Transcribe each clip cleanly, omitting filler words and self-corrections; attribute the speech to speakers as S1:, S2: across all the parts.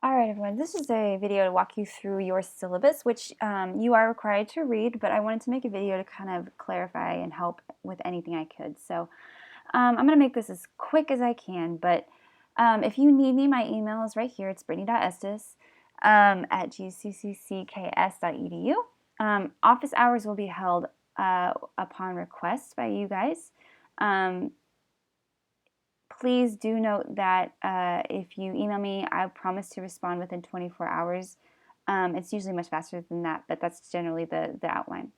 S1: Alright everyone, this is a video to walk you through your syllabus, which you are required to read, but I wanted to make a video to kind of clarify and help with anything I could. So I'm going to make this as quick as I can, but if you need me, my email is right here. It's brittany.estes at gcccs.edu. Office hours will be held upon request by you guys. Please do note that if you email me, I promise to respond within 24 hours. It's usually much faster than that, but that's generally the outline.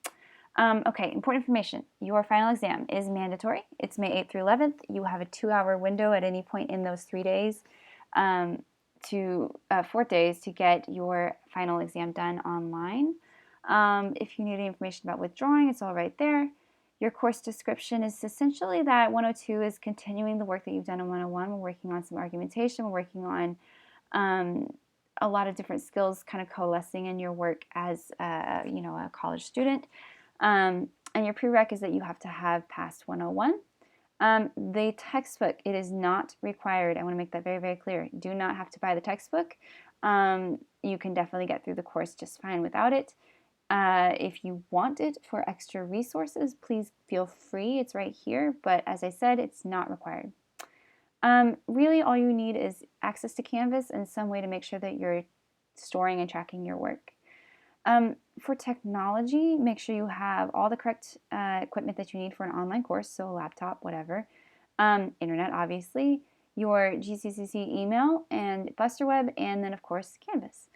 S1: Okay, important information. Your final exam is mandatory. It's May 8th through 11th. You have a 2-hour window at any point in those 3 days to 4 days to get your final exam done online. If you need any information about withdrawing, it's all right there. Your course description is essentially that 102 is continuing the work that you've done in 101. We're working on some argumentation. We're working on a lot of different skills kind of coalescing in your work as a college student. And your prereq is that you have to have passed 101. The textbook, it is not required. I want to make that very, very clear. You do not have to buy the textbook. You can definitely get through the course just fine without it. If you want it for extra resources, please feel free. It's right here, but as I said, it's not required. Really, all you need is access to Canvas and some way to make sure that you're storing and tracking your work. For technology, make sure you have all the correct equipment that you need for an online course, so a laptop, whatever. Internet, obviously, your GCCC email and BusterWeb, and then, of course, Canvas.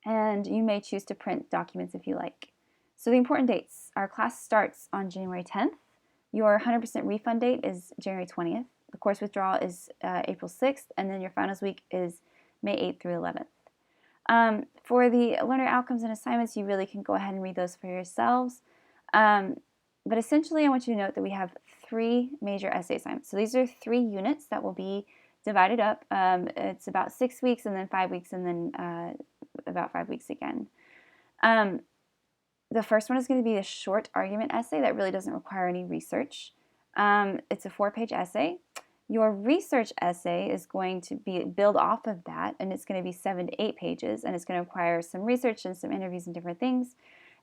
S1: And you may choose to print documents if you like. So the important dates, our class starts on January 10th. Your 100% refund date is January 20th. The course withdrawal is April 6th, and then your finals week is May 8th through 11th. For the learner outcomes and assignments, you really can go ahead and read those for yourselves. But essentially, I want you to note that we have 3 major essay assignments. So these are 3 units that will be divided up. It's about 6 weeks, and then 5 weeks, and then about 5 weeks again. The first one is going to be a short argument essay that really doesn't require any research. It's a 4-page essay. Your research essay is going to be build off of that, and it's going to be 7 to 8 pages, and it's going to require some research and some interviews and different things.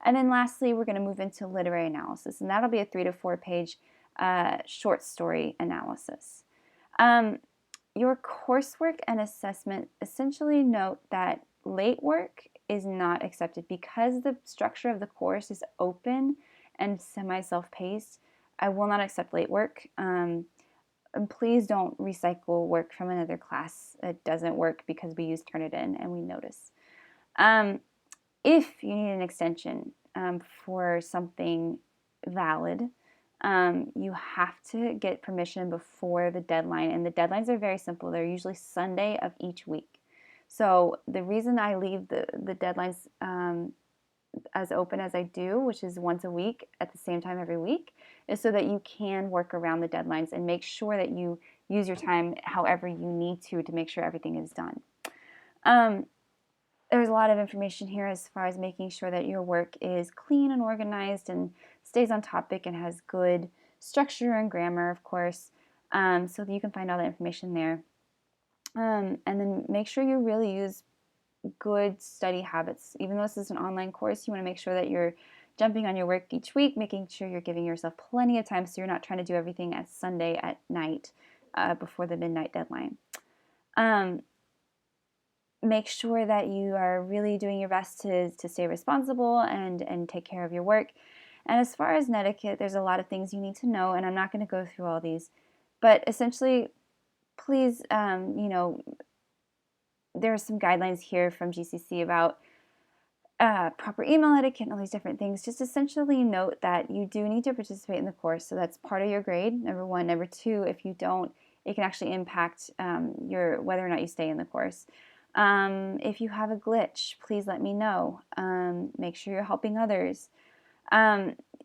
S1: And then lastly, we're going to move into literary analysis, and that'll be a 3 to 4 page short story analysis. Your coursework and assessment, essentially note that late work is not accepted because the structure of the course is open and semi-self-paced. I will not accept late work. And please don't recycle work from another class. It doesn't work because we use Turnitin and we notice. If you need an extension for something valid, you have to get permission before the deadline, and the deadlines are very simple. They're usually Sunday of each week. So the reason I leave the deadlines as open as I do, which is once a week at the same time every week, is so that you can work around the deadlines and make sure that you use your time however you need to make sure everything is done. There's a lot of information here as far as making sure that your work is clean and organized and stays on topic and has good structure and grammar, of course, so that you can find all the information there. And then make sure you really use good study habits. Even though this is an online course, you want to make sure that you're jumping on your work each week, making sure you're giving yourself plenty of time so you're not trying to do everything at Sunday at night before the midnight deadline. Make sure that you are really doing your best to stay responsible and take care of your work. And as far as Netiquette, there's a lot of things you need to know, and I'm not going to go through all these. But essentially, please, there are some guidelines here from GCC about proper email etiquette and all these different things. Just essentially note that you do need to participate in the course, so that's part of your grade, number 1. Number 2, if you don't, it can actually impact whether or not you stay in the course. If you have a glitch, please let me know. Make sure you're helping others.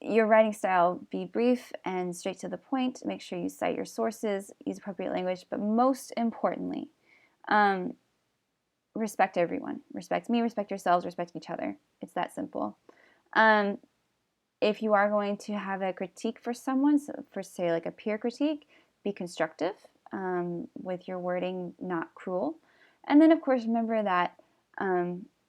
S1: Your writing style, be brief and straight to the point. Make sure you cite your sources, use appropriate language, but most importantly, respect everyone. Respect me, respect yourselves, respect each other. It's that simple. If you are going to have a critique for someone, so for say like a peer critique, be constructive with your wording, not cruel. And then, of course, remember that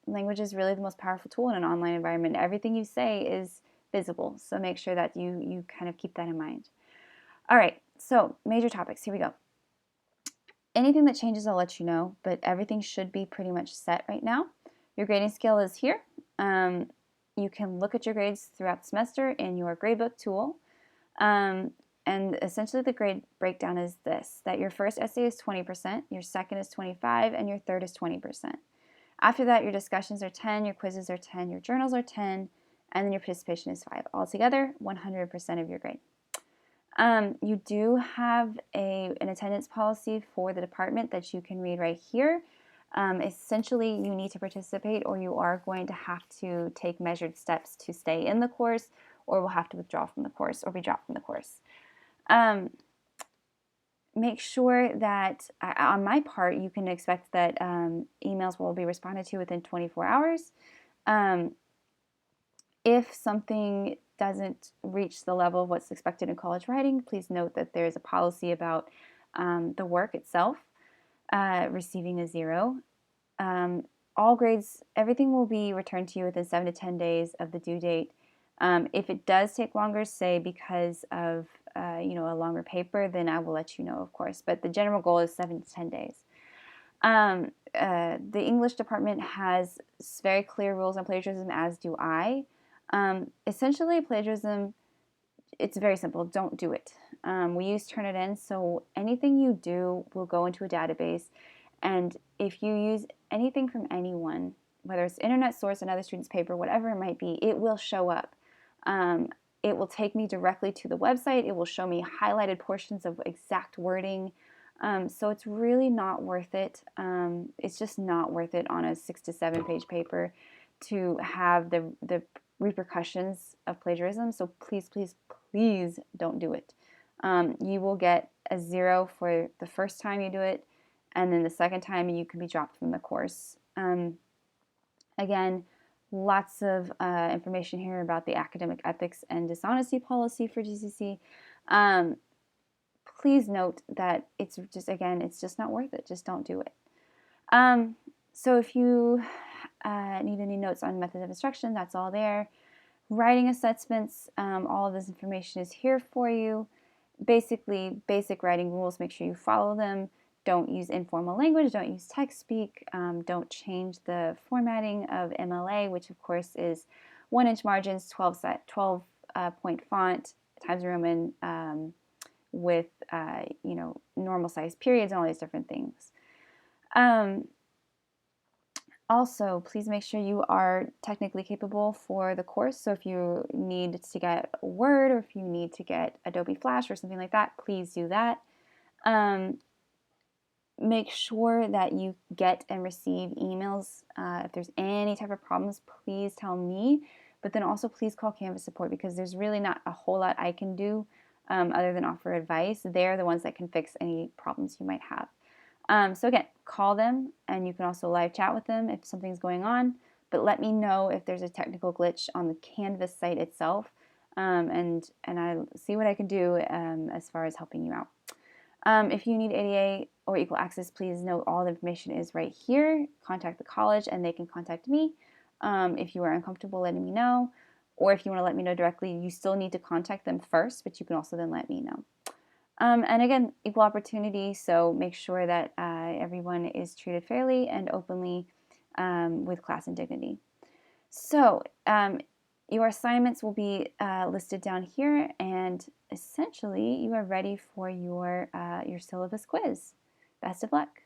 S1: language is really the most powerful tool in an online environment. Everything you say is visible, so make sure that you kind of keep that in mind. All right, so major topics, here we go. Anything that changes, I'll let you know, but everything should be pretty much set right now. Your grading scale is here. You can look at your grades throughout the semester in your gradebook tool. And essentially the grade breakdown is this, that your first essay is 20%, your second is 25%, and your third is 20%. After that, your discussions are 10, your quizzes are 10, your journals are 10, and then your participation is 5. Altogether, 100% of your grade. You do have an attendance policy for the department that you can read right here. Essentially, you need to participate or you are going to have to take measured steps to stay in the course, or will have to withdraw from the course or be dropped from the course. Make sure that, on my part, you can expect that emails will be responded to within 24 hours. If something doesn't reach the level of what's expected in college writing, please note that there is a policy about the work itself receiving a 0. All grades, everything will be returned to you within 7 to 10 days of the due date. If it does take longer, say because of a longer paper, then I will let you know, of course. But the general goal is 7 to 10 days. The English department has very clear rules on plagiarism, as do I. Essentially, plagiarism, it's very simple. Don't do it. We use Turnitin, so anything you do will go into a database. And if you use anything from anyone, whether it's internet source, another student's paper, whatever it might be, it will show up. It will take me directly to the website. It will show me highlighted portions of exact wording. So it's really not worth it. It's just not worth it on a 6 to 7 page paper to have the repercussions of plagiarism. So please, please, please don't do it. You will get a 0 for the first time you do it, and then the second time you can be dropped from the course. Again, lots of information here about the academic ethics and dishonesty policy for GCC. Please note that it's just not worth it. Just don't do it. So if you need any notes on method of instruction, that's all there. Writing assessments, all of this information is here for you. Basically, basic writing rules, make sure you follow them. Don't use informal language, don't use text speak, don't change the formatting of MLA, which of course is 1-inch margins, 12-point font, Times Roman, with normal size periods and all these different things. Also, please make sure you are technically capable for the course. So if you need to get Word or if you need to get Adobe Flash or something like that, please do that. Make sure that you get and receive emails. If there's any type of problems, please tell me. But then also please call Canvas support, because there's really not a whole lot I can do other than offer advice. They're the ones that can fix any problems you might have. So again, call them, and you can also live chat with them if something's going on. But let me know if there's a technical glitch on the Canvas site itself, and I'll see what I can do as far as helping you out. If you need ADA or equal access, please note all the information is right here. Contact the college and they can contact me if you are uncomfortable letting me know, or if you want to let me know directly, you still need to contact them first, but you can also then let me know. And again, equal opportunity, so make sure that everyone is treated fairly and openly with class and dignity. So your assignments will be listed down here, and essentially you are ready for your syllabus quiz. Best of luck.